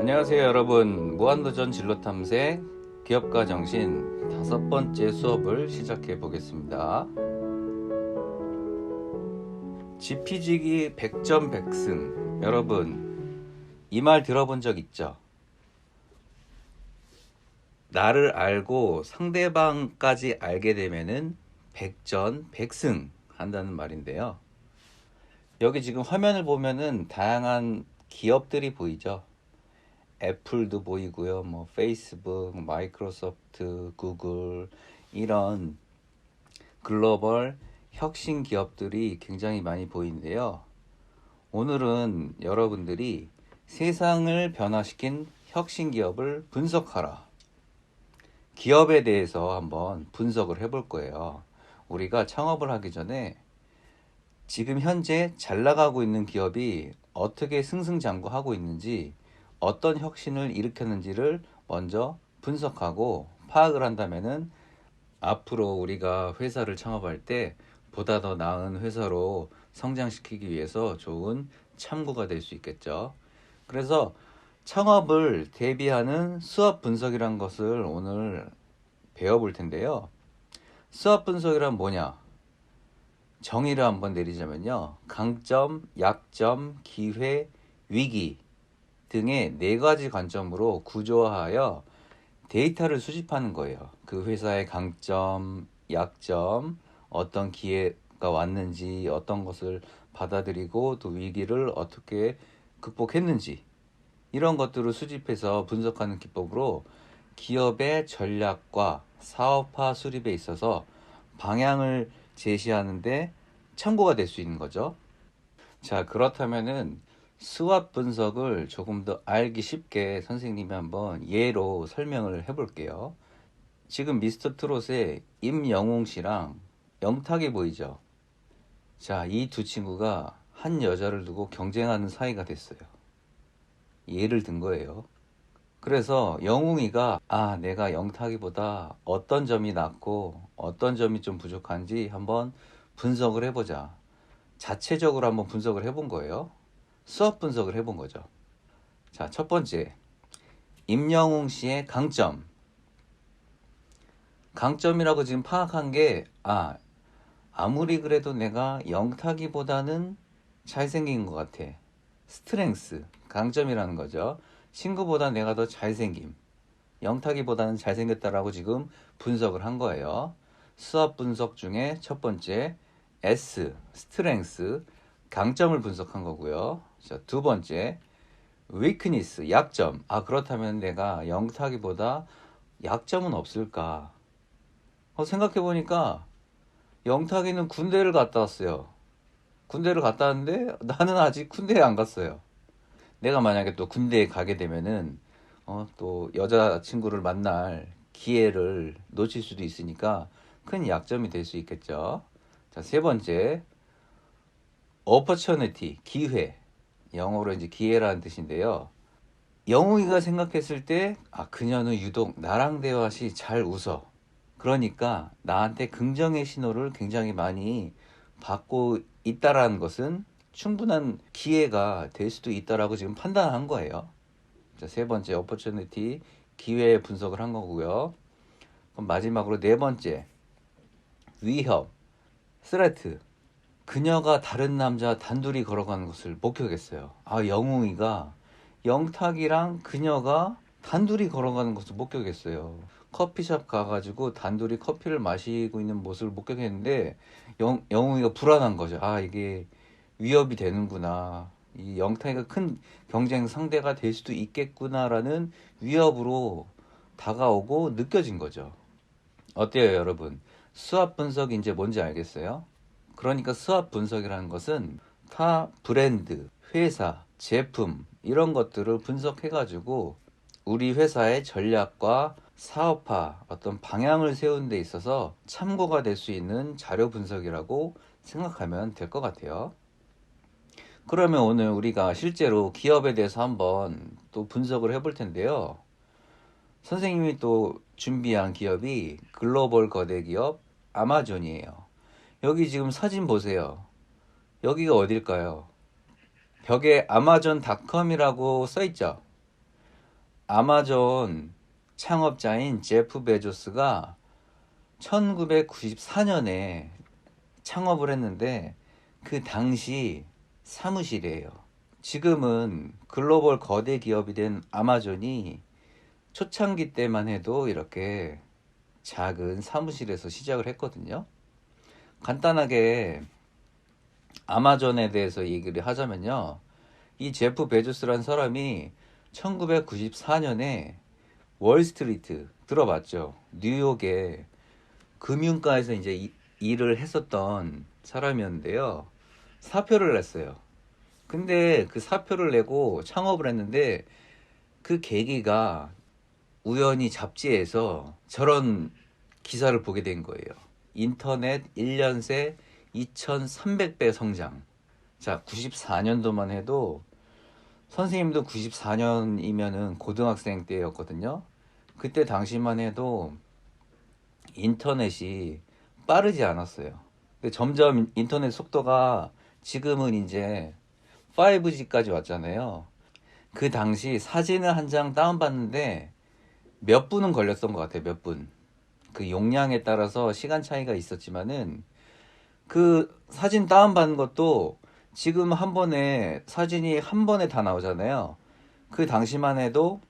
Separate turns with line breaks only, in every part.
안녕하세요 여러분. 무한도전 진로탐색 기업가 정신 5번째 수업을 시작해 보겠습니다. 지피지기 100점 100승. 여러분 이 말 들어본 적 있죠? 나를 알고 상대방까지 알게 되면은 100전 100승 한다는 말인데요. 여기 지금 화면을 보면은 다양한 기업들이 보이죠? 애플도 보이고요. 뭐 페이스북, 마이크로소프트, 구글 이런 글로벌 혁신 기업들이 굉장히 많이 보이는데요. 오늘은 여러분들이 세상을 변화시킨 혁신 기업을 분석하라. 기업에 대해서 한번 분석을 해볼 거예요. 우리가 창업을 하기 전에 지금 현재 잘 나가고 있는 기업이 어떻게 승승장구하고 있는지, 어떤 혁신을 일으켰는지를 먼저 분석하고 파악을 한다면은 앞으로 우리가 회사를 창업할 때 보다 더 나은 회사로 성장시키기 위해서 좋은 참고가 될 수 있겠죠. 그래서 창업을 대비하는 수업 분석이란 것을 오늘 배워볼 텐데요. 수업 분석이란 뭐냐? 정의를 한번 내리자면요. 강점, 약점, 기회, 위기 등의 4가지 관점으로 구조화하여 데이터를 수집하는 거예요. 그 회사의 강점, 약점, 어떤 기회가 왔는지, 어떤 것을 받아들이고 또 위기를 어떻게 극복했는지, 이런 것들을 수집해서 분석하는 기법으로 기업의 전략과 사업화 수립에 있어서 방향을 제시하는데 참고가 될 수 있는 거죠. 자, 그렇다면은 수압 분석을 조금 더 알기 쉽게 선생님이 한번 예로 설명을 해볼게요. 지금 미스터 트롯의 임영웅 씨랑 영탁이 보이죠? 자, 이 두 친구가 한 여자를 두고 경쟁하는 사이가 됐어요. 예를 든 거예요. 그래서 영웅이가 내가 영탁이보다 어떤 점이 낫고 어떤 점이 좀 부족한지 한번 분석을 해보자. 자체적으로 한번 분석을 해본 거예요. 수업 분석을 해본 거죠. 자, 첫 번째, 임영웅 씨의 강점. 강점이라고 지금 파악한 게 아무리 그래도 내가 영탁이보다는 잘생긴 것 같아. 스트렝스, 강점이라는 거죠. 친구보다 내가 더 잘생김. 영탁이보다는 잘생겼다라고 지금 분석을 한 거예요. 수업 분석 중에 첫 번째, S, 스트렝스, 강점을 분석한 거고요. 자, 두 번째, weakness, 약점. 그렇다면 내가 영탁이보다 약점은 없을까? 생각해보니까 영탁이는 군대를 갔다 왔어요. 군대를 갔다 왔는데 나는 아직 군대에 안 갔어요. 내가 만약에 또 군대에 가게 되면은 또 여자친구를 만날 기회를 놓칠 수도 있으니까 큰 약점이 될 수 있겠죠. 자, 세 번째, opportunity, 기회. 영어로 이제 기회라는 뜻인데요. 영웅이가 생각했을 때, 그녀는 유독 나랑 대화 시 잘 웃어. 그러니까 나한테 긍정의 신호를 굉장히 많이 받고 있다라는 것은 충분한 기회가 될 수도 있다라고 지금 판단한 거예요. 자, 세 번째, opportunity, 기회 분석을 한 거고요. 그럼 마지막으로 네 번째, 위협, threat. 그녀가 다른 남자 단둘이 걸어가는 것을 목격했어요. 영웅이가 영탁이랑 그녀가 단둘이 걸어가는 것을 목격했어요. 커피숍 가가지고 단둘이 커피를 마시고 있는 모습을 목격했는데 영웅이가 불안한 거죠. 이게 위협이 되는구나. 이 영탁이가 큰 경쟁 상대가 될 수도 있겠구나라는 위협으로 다가오고 느껴진 거죠. 어때요, 여러분? 수압 분석이 이제 뭔지 알겠어요? 그러니까 수압 분석이라는 것은 타 브랜드, 회사, 제품 이런 것들을 분석해가지고 우리 회사의 전략과 사업화 어떤 방향을 세우는 데 있어서 참고가 될 수 있는 자료 분석이라고 생각하면 될 것 같아요. 그러면 오늘 우리가 실제로 기업에 대해서 한번 또 분석을 해볼 텐데요. 선생님이 또 준비한 기업이 글로벌 거대 기업 아마존이에요. 여기 지금 사진 보세요. 여기가 어딜까요? 벽에 아마존닷컴이라고 써있죠. 아마존 창업자인 제프 베조스가 1994년에 창업을 했는데 그 당시 사무실이에요. 지금은 글로벌 거대 기업이 된 아마존이 초창기 때만 해도 이렇게 작은 사무실에서 시작을 했거든요. 간단하게 아마존에 대해서 얘기를 하자면요. 이 제프 베조스라는 사람이 1994년에 월스트리트 들어봤죠? 뉴욕에 금융가에서 이제 일을 했었던 사람이었는데요. 사표를 냈어요. 근데 그 사표를 내고 창업을 했는데 그 계기가 우연히 잡지에서 저런 기사를 보게 된 거예요. 인터넷 1년 새 2300배 성장. 자, 94년도만 해도 선생님도 94년이면은 고등학생 때였거든요. 그때 당시만 해도 인터넷이 빠르지 않았어요. 근데 점점 인터넷 속도가 지금은 이제 5G까지 왔잖아요. 그 당시 사진을 한 장 다운받는데 몇 분은 걸렸던 것 같아요. 몇 분. 그 용량에 따라서 시간 차이가 있었지만은 그 사진 다운받는 것도 지금 한 번에 사진이 한 번에 다 나오잖아요. 그 당시만 해도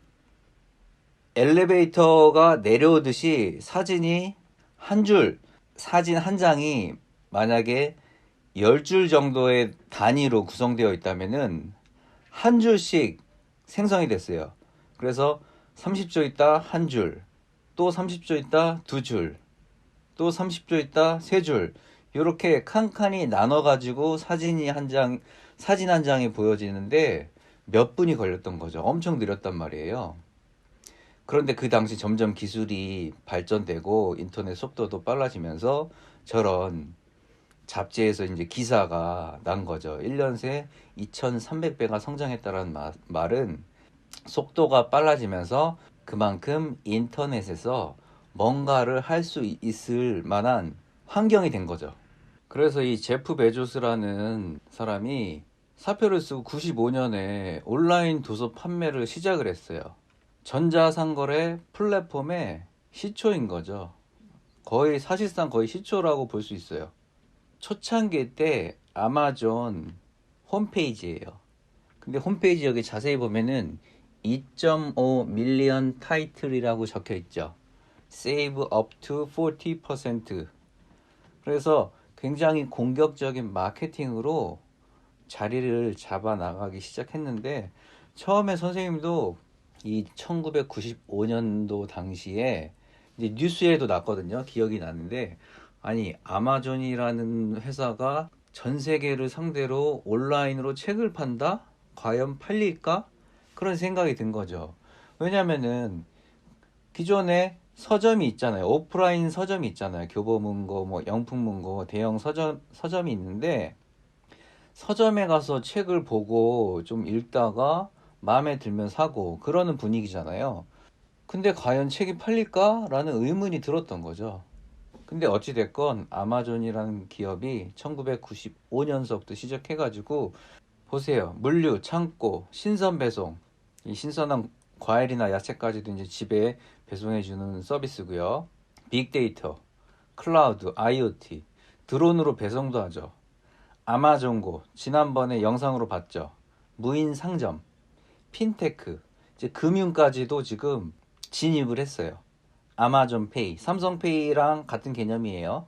엘리베이터가 내려오듯이 사진이 한 줄, 사진 한 장이 만약에 10줄 정도의 단위로 구성되어 있다면은 한 줄씩 생성이 됐어요. 그래서 30조 있다 한 줄, 또 30조 있다 두 줄, 또 30조 있다 세 줄. 이렇게 칸칸이 나눠 가지고 사진 한 장이 보여지는데 몇 분이 걸렸던 거죠. 엄청 느렸단 말이에요. 그런데 그 당시 점점 기술이 발전되고 인터넷 속도도 빨라지면서 저런 잡지에서 이제 기사가 난 거죠. 1년 새 2300배가 성장했다는 말은 속도가 빨라지면서 그만큼 인터넷에서 뭔가를 할 수 있을 만한 환경이 된 거죠. 그래서 이 제프 베조스라는 사람이 사표를 쓰고 95년에 온라인 도서 판매를 시작을 했어요. 전자상거래 플랫폼의 시초인 거죠. 사실상 거의 시초라고 볼 수 있어요. 초창기 때 아마존 홈페이지예요. 근데 홈페이지 여기 자세히 보면은 2.5 밀리언 타이틀이라고 적혀 있죠. Save up to 40%. 그래서 굉장히 공격적인 마케팅으로 자리를 잡아 나가기 시작했는데 처음에 선생님도 이 1995년도 당시에 이제 뉴스에도 났거든요. 기억이 나는데 아니 아마존이라는 회사가 전 세계를 상대로 온라인으로 책을 판다? 과연 팔릴까? 그런 생각이 든 거죠. 왜냐면은 기존에 서점이 있잖아요. 오프라인 서점이 있잖아요. 교보문고, 뭐 영풍문고, 대형 서점이 있는데 서점에 가서 책을 보고 좀 읽다가 마음에 들면 사고 그러는 분위기잖아요. 근데 과연 책이 팔릴까라는 의문이 들었던 거죠. 근데 어찌됐건 아마존이라는 기업이 1995년서부터 시작해가지고 보세요. 물류, 창고, 신선 배송, 이 신선한 과일이나 야채까지도 이제 집에 배송해주는 서비스고요. 빅데이터, 클라우드, IoT, 드론으로 배송도 하죠. 아마존고, 지난번에 영상으로 봤죠. 무인 상점, 핀테크, 이제 금융까지도 지금 진입을 했어요. 아마존페이, 삼성페이랑 같은 개념이에요.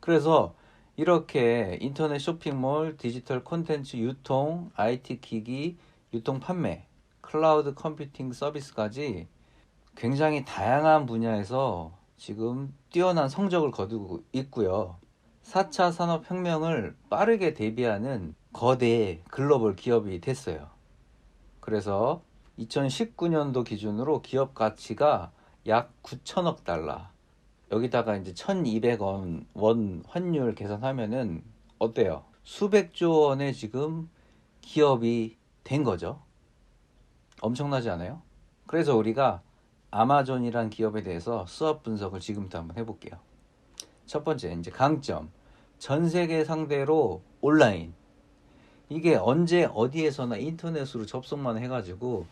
그래서 이렇게 인터넷 쇼핑몰, 디지털 콘텐츠 유통, IT 기기, 유통 판매, 클라우드 컴퓨팅 서비스까지 굉장히 다양한 분야에서 지금 뛰어난 성적을 거두고 있고요. 4차 산업혁명을 빠르게 대비하는 거대 글로벌 기업이 됐어요. 그래서 2019년도 기준으로 기업 가치가 약 9천억 달러. 여기다가 이제 1200원 원 환율 계산하면은 어때요? 수백조 원의 지금 기업이 된 거죠. 엄청나지 않아요? 그래서 우리가 아마존이란 기업에 대해서 수업 분석을 지금부터 한번 해볼게요. 첫 번째, 이제 강점. 전 세계 상대로 온라인. 이게 언제 어디에서나 인터넷으로 접속만 해가지고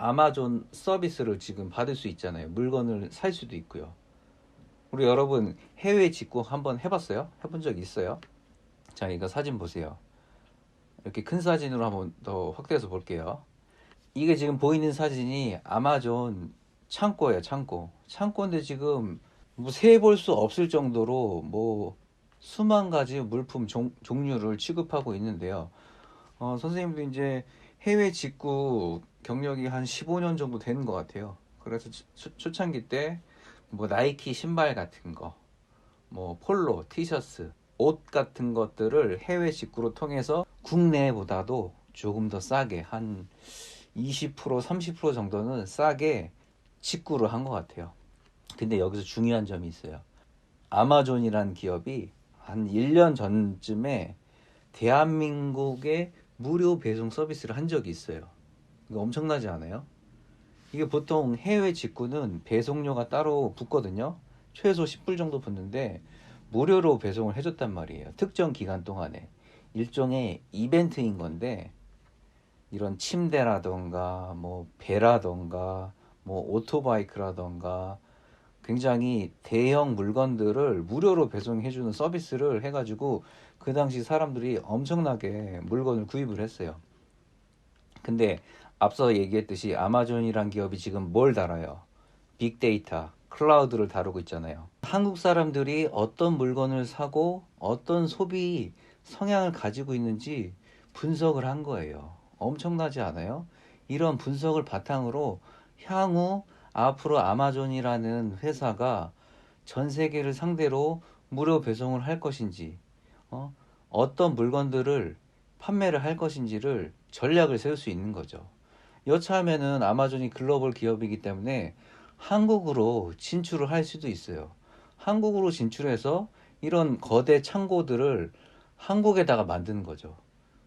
아마존 서비스를 지금 받을 수 있잖아요. 물건을 살 수도 있고요. 우리 여러분 해외 직구 한번 해봤어요? 해본 적 있어요? 자, 이거 사진 보세요. 이렇게 큰 사진으로 한번 더 확대해서 볼게요. 이게 지금 보이는 사진이 아마존 창고예요, 창고. 창고인데 지금 뭐 세볼 수 없을 정도로 뭐 수만 가지 물품 종류를 취급하고 있는데요. 선생님도 이제 해외 직구 경력이 한 15년 정도 되는 것 같아요. 그래서 초창기 때 뭐 나이키 신발 같은 거, 뭐 폴로, 티셔츠, 옷 같은 것들을 해외 직구로 통해서 국내보다도 조금 더 싸게 한 20%, 30% 정도는 싸게 직구를 한 것 같아요. 근데 여기서 중요한 점이 있어요. 아마존이라는 기업이 한 1년 전쯤에 대한민국에 무료 배송 서비스를 한 적이 있어요. 이거 엄청나지 않아요? 이게 보통 해외 직구는 배송료가 따로 붙거든요. 최소 10불 정도 붙는데 무료로 배송을 해줬단 말이에요. 특정 기간 동안에. 일종의 이벤트인 건데 이런 침대라던가 뭐 배라던가 뭐 오토바이크라던가 굉장히 대형 물건들을 무료로 배송해주는 서비스를 해가지고 그 당시 사람들이 엄청나게 물건을 구입을 했어요. 근데 앞서 얘기했듯이 아마존이란 기업이 지금 뭘 다뤄요? 빅데이터, 클라우드를 다루고 있잖아요. 한국 사람들이 어떤 물건을 사고 어떤 소비 성향을 가지고 있는지 분석을 한 거예요. 엄청나지 않아요? 이런 분석을 바탕으로 향후 앞으로 아마존이라는 회사가 전 세계를 상대로 무료 배송을 할 것인지, 어떤 물건들을 판매를 할 것인지를 전략을 세울 수 있는 거죠. 여차하면은 아마존이 글로벌 기업이기 때문에 한국으로 진출을 할 수도 있어요. 한국으로 진출해서 이런 거대 창고들을 한국에다가 만드는 거죠.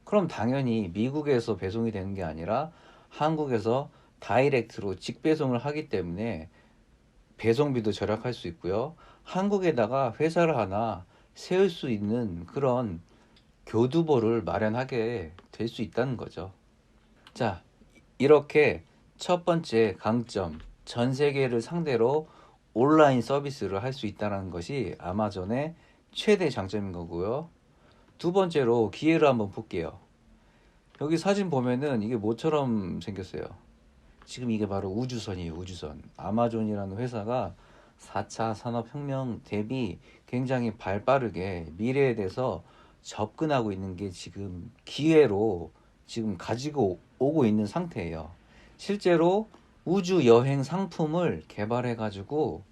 그럼 당연히 미국에서 배송이 되는 게 아니라 한국에서 다이렉트로 직배송을 하기 때문에 배송비도 절약할 수 있고요. 한국에다가 회사를 하나 세울 수 있는 그런 교두보를 마련하게 될 수 있다는 거죠. 자, 이렇게 첫 번째 강점, 전 세계를 상대로 온라인 서비스를 할 수 있다는 것이 아마존의 최대 장점인 거고요. 두 번째로 기회를 한번 볼게요. 여기 사진 보면은 이게 뭐처럼 생겼어요? 지금 이게 바로 우주선이에요, 우주선. 아마존이라는 회사가 4차 산업혁명 대비 굉장히 발빠르게 미래에 대해서 접근하고 있는 게 지금 기회로 지금 가지고 오고 있는 상태예요. 실제로 우주 여행 상품을 개발해 가지고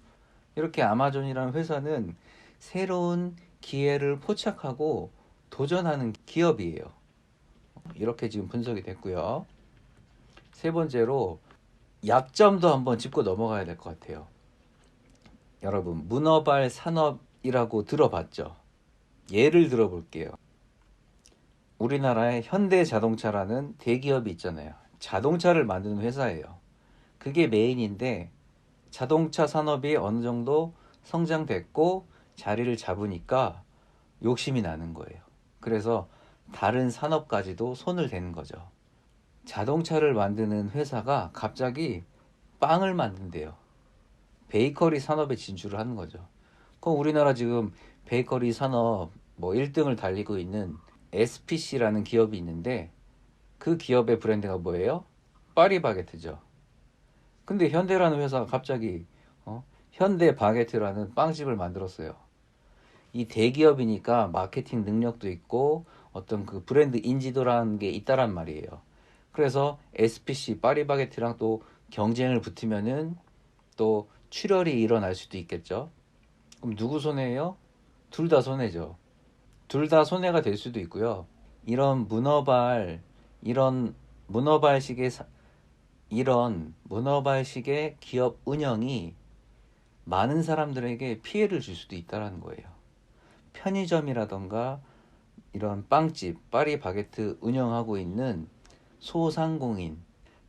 이렇게 아마존이라는 회사는 새로운 기회를 포착하고 도전하는 기업이에요. 이렇게 지금 분석이 됐고요. 세 번째로 약점도 한번 짚고 넘어가야 될 것 같아요. 여러분, 문어발 산업이라고 들어봤죠? 예를 들어 볼게요. 우리나라의 현대자동차라는 대기업이 있잖아요. 자동차를 만드는 회사예요. 그게 메인인데 자동차 산업이 어느 정도 성장됐고 자리를 잡으니까 욕심이 나는 거예요. 그래서 다른 산업까지도 손을 대는 거죠. 자동차를 만드는 회사가 갑자기 빵을 만든대요. 베이커리 산업에 진출을 하는 거죠. 그럼 우리나라 지금 베이커리 산업 뭐 1등을 달리고 있는 SPC라는 기업이 있는데 그 기업의 브랜드가 뭐예요? 파리바게트죠. 근데 현대라는 회사가 갑자기 현대 바게트라는 빵집을 만들었어요. 이 대기업이니까 마케팅 능력도 있고 어떤 그 브랜드 인지도라는 게 있다란 말이에요. 그래서 SPC 파리바게트랑 또 경쟁을 붙으면은 또 출혈이 일어날 수도 있겠죠. 그럼 누구 손해예요? 둘 다 손해죠. 둘 다 손해가 될 수도 있고요. 이런 문어발 이런 문어발식의 이런 문어발식의 기업 운영이 많은 사람들에게 피해를 줄 수도 있다는 거예요. 편의점이라던가 이런 빵집, 파리바게트 운영하고 있는 소상공인,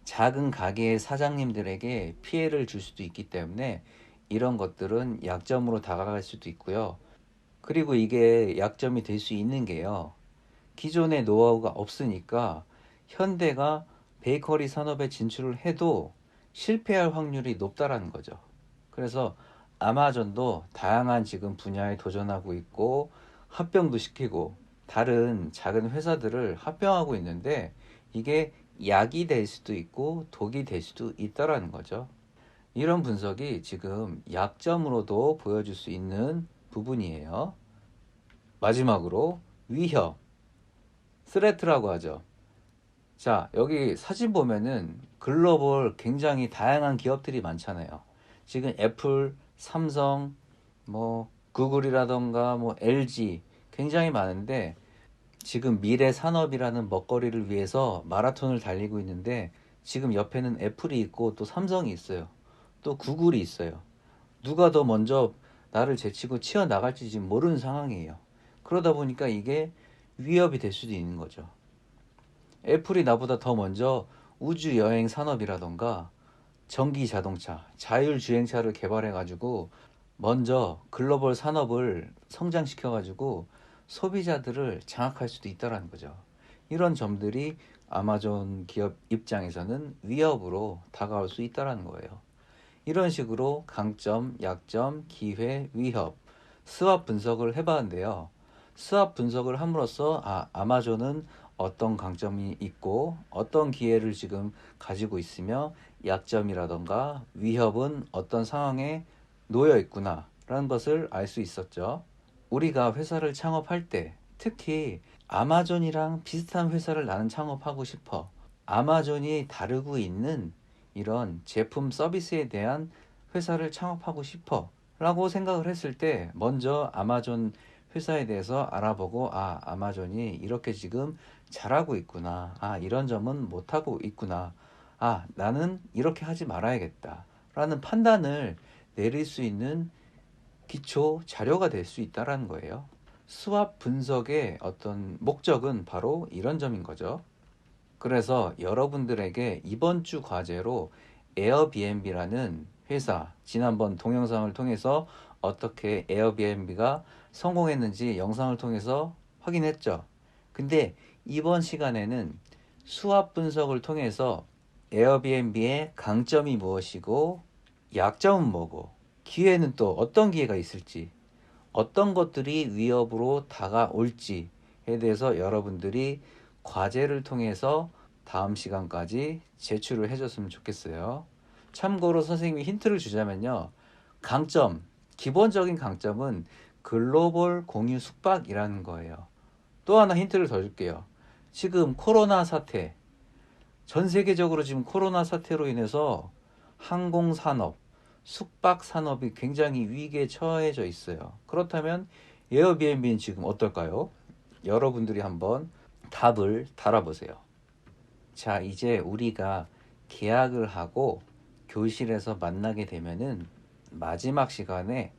작은 가게의 사장님들에게 피해를 줄 수도 있기 때문에 이런 것들은 약점으로 다가갈 수도 있고요. 그리고 이게 약점이 될 수 있는 게요. 기존의 노하우가 없으니까 현대가 베이커리 산업에 진출을 해도 실패할 확률이 높다라는 거죠. 그래서 아마존도 다양한 지금 분야에 도전하고 있고 합병도 시키고 다른 작은 회사들을 합병하고 있는데 이게 약이 될 수도 있고 독이 될 수도 있다라는 거죠. 이런 분석이 지금 약점으로도 보여줄 수 있는 부분이에요. 마지막으로 위협, 스레트라고 하죠. 자, 여기 사진 보면은 글로벌 굉장히 다양한 기업들이 많잖아요. 지금 애플, 삼성, 뭐 구글이라던가 뭐 LG 굉장히 많은데 지금 미래 산업이라는 먹거리를 위해서 마라톤을 달리고 있는데 지금 옆에는 애플이 있고 또 삼성이 있어요. 또 구글이 있어요. 누가 더 먼저 나를 제치고 치어 나갈지 지금 모르는 상황이에요. 그러다 보니까 이게 위협이 될 수도 있는 거죠. 애플이 나보다 더 먼저 우주 여행 산업이라던가 전기 자동차, 자율주행차를 개발해가지고 먼저 글로벌 산업을 성장시켜가지고 소비자들을 장악할 수도 있다는 거죠. 이런 점들이 아마존 기업 입장에서는 위협으로 다가올 수 있다는 거예요. 이런 식으로 강점, 약점, 기회, 위협, 스왑 분석을 해봤는데요. 스왑 분석을 함으로써 아마존은 어떤 강점이 있고 어떤 기회를 지금 가지고 있으며 약점이라던가 위협은 어떤 상황에 놓여 있구나 라는 것을 알 수 있었죠. 우리가 회사를 창업할 때 특히 아마존이랑 비슷한 회사를 나는 창업하고 싶어. 아마존이 다루고 있는 이런 제품 서비스에 대한 회사를 창업하고 싶어 라고 생각을 했을 때 먼저 아마존 회사에 대해서 알아보고 아마존이 이렇게 지금 잘하고 있구나. 이런 점은 못하고 있구나. 나는 이렇게 하지 말아야겠다. 라는 판단을 내릴 수 있는 기초 자료가 될 수 있다는 거예요. 수압 분석의 어떤 목적은 바로 이런 점인 거죠. 그래서 여러분들에게 이번 주 과제로 에어비앤비라는 회사, 지난번 동영상을 통해서 어떻게 에어비앤비가 성공했는지 영상을 통해서 확인했죠. 근데 이번 시간에는 수압 분석을 통해서 에어비앤비의 강점이 무엇이고 약점은 뭐고 기회는 또 어떤 기회가 있을지 어떤 것들이 위협으로 다가올지에 대해서 여러분들이 과제를 통해서 다음 시간까지 제출을 해줬으면 좋겠어요. 참고로 선생님이 힌트를 주자면요. 강점, 기본적인 강점은 글로벌 공유 숙박이라는 거예요. 또 하나 힌트를 더 줄게요. 지금 코로나 사태, 전 세계적으로 지금 코로나 사태로 인해서 항공산업, 숙박산업이 굉장히 위기에 처해져 있어요. 그렇다면 에어비앤비는 지금 어떨까요? 여러분들이 한번 답을 달아보세요. 자, 이제 우리가 계약을 하고 교실에서 만나게 되면은 마지막 시간에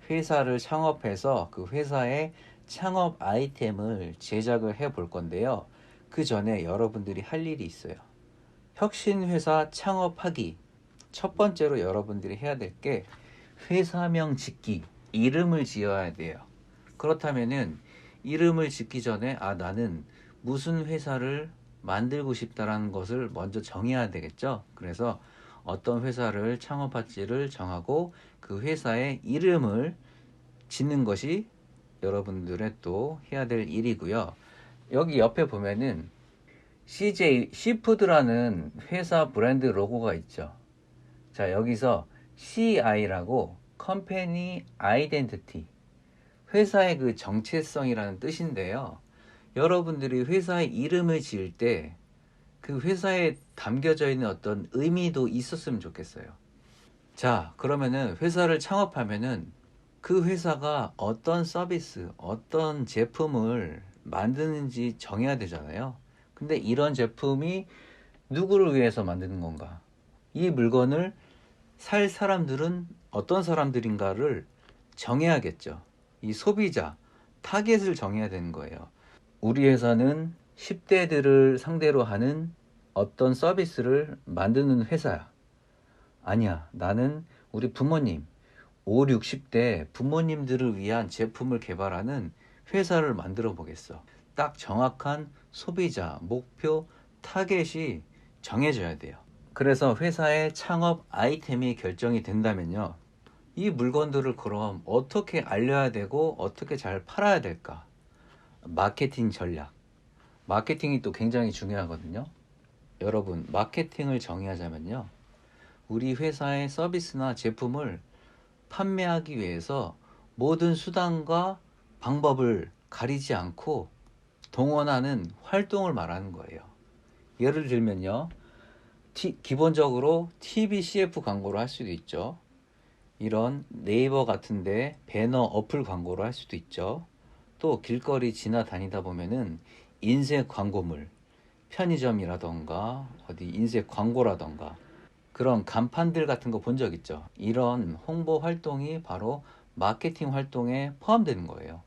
회사를 창업해서 그 회사의 창업 아이템을 제작을 해 볼 건데요. 그 전에 여러분들이 할 일이 있어요. 혁신회사 창업하기. 첫 번째로 여러분들이 해야 될 게 회사명 짓기, 이름을 지어야 돼요. 그렇다면은 이름을 짓기 전에 나는 무슨 회사를 만들고 싶다라는 것을 먼저 정해야 되겠죠. 그래서 어떤 회사를 창업할지를 정하고 그 회사의 이름을 짓는 것이 여러분들의 또 해야 될 일이고요. 여기 옆에 보면은 CJ 시푸드라는 회사 브랜드 로고가 있죠. 자, 여기서 CI라고 컴퍼니 아이덴티티, 회사의 그 정체성이라는 뜻인데요. 여러분들이 회사의 이름을 지을 때 그 회사에 담겨져 있는 어떤 의미도 있었으면 좋겠어요. 자, 그러면은 회사를 창업하면은 그 회사가 어떤 서비스, 어떤 제품을 만드는지 정해야 되잖아요. 근데 이런 제품이 누구를 위해서 만드는 건가? 이 물건을 살 사람들은 어떤 사람들인가를 정해야겠죠. 이 소비자, 타겟을 정해야 되는 거예요. 우리 회사는 10대들을 상대로 하는 어떤 서비스를 만드는 회사야. 아니야, 나는 우리 부모님, 5, 60대 부모님들을 위한 제품을 개발하는 회사를 만들어 보겠어. 딱 정확한 소비자, 목표, 타겟이 정해져야 돼요. 그래서 회사의 창업 아이템이 결정이 된다면요, 이 물건들을 그럼 어떻게 알려야 되고 어떻게 잘 팔아야 될까? 마케팅 전략. 마케팅이 또 굉장히 중요하거든요. 여러분, 마케팅을 정의하자면요, 우리 회사의 서비스나 제품을 판매하기 위해서 모든 수단과 방법을 가리지 않고 동원하는 활동을 말하는 거예요. 예를 들면요, 기본적으로 TV CF 광고를 할 수도 있죠. 이런 네이버 같은데 배너 어플 광고를 할 수도 있죠. 또 길거리 지나다니다 보면은 인쇄 광고물, 편의점이라던가 어디 인쇄 광고라던가 그런 간판들 같은 거 본 적 있죠. 이런 홍보 활동이 바로 마케팅 활동에 포함되는 거예요.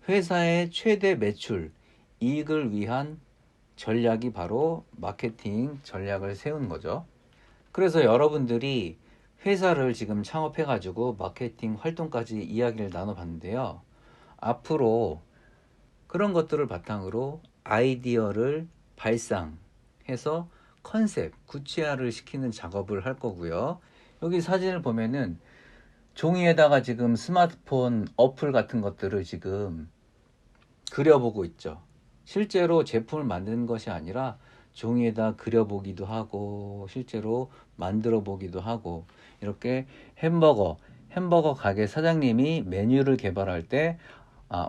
회사의 최대 매출, 이익을 위한 전략이 바로 마케팅 전략을 세우는 거죠. 그래서 여러분들이 회사를 지금 창업해가지고 마케팅 활동까지 이야기를 나눠봤는데요. 앞으로 그런 것들을 바탕으로 아이디어를 발상해서 컨셉, 구체화를 시키는 작업을 할 거고요. 여기 사진을 보면은 종이에다가 지금 스마트폰 어플 같은 것들을 지금 그려보고 있죠. 실제로 제품을 만드는 것이 아니라 종이에다 그려보기도 하고 실제로 만들어 보기도 하고, 이렇게 햄버거 가게 사장님이 메뉴를 개발할 때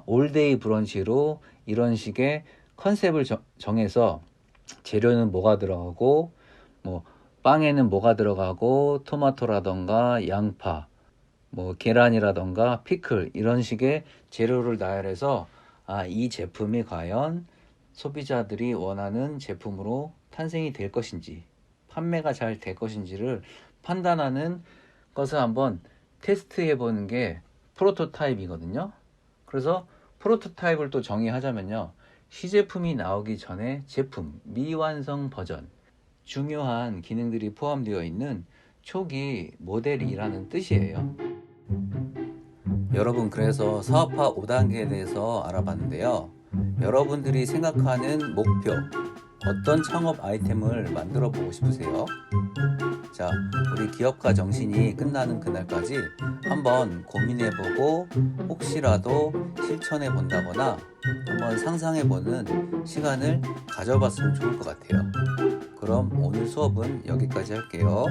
올데이 브런치로 이런 식의 컨셉을 정해서 재료는 뭐가 들어가고 뭐 빵에는 뭐가 들어가고 토마토라던가 양파, 뭐 계란이라던가 피클, 이런 식의 재료를 나열해서 이 제품이 과연 소비자들이 원하는 제품으로 탄생이 될 것인지, 판매가 잘 될 것인지를 판단하는 것을 한번 테스트해 보는 게 프로토타입이거든요. 그래서 프로토타입을 또 정의하자면요, 시제품이 나오기 전에 제품, 미완성 버전, 중요한 기능들이 포함되어 있는 초기 모델이라는 뜻이에요. 여러분, 그래서 사업화 5단계에 대해서 알아봤는데요. 여러분들이 생각하는 목표, 어떤 창업 아이템을 만들어 보고 싶으세요? 자, 우리 기업가 정신이 끝나는 그날까지 한번 고민해보고 혹시라도 실천해 본다거나 한번 상상해 보는 시간을 가져봤으면 좋을 것 같아요. 그럼 오늘 수업은 여기까지 할게요.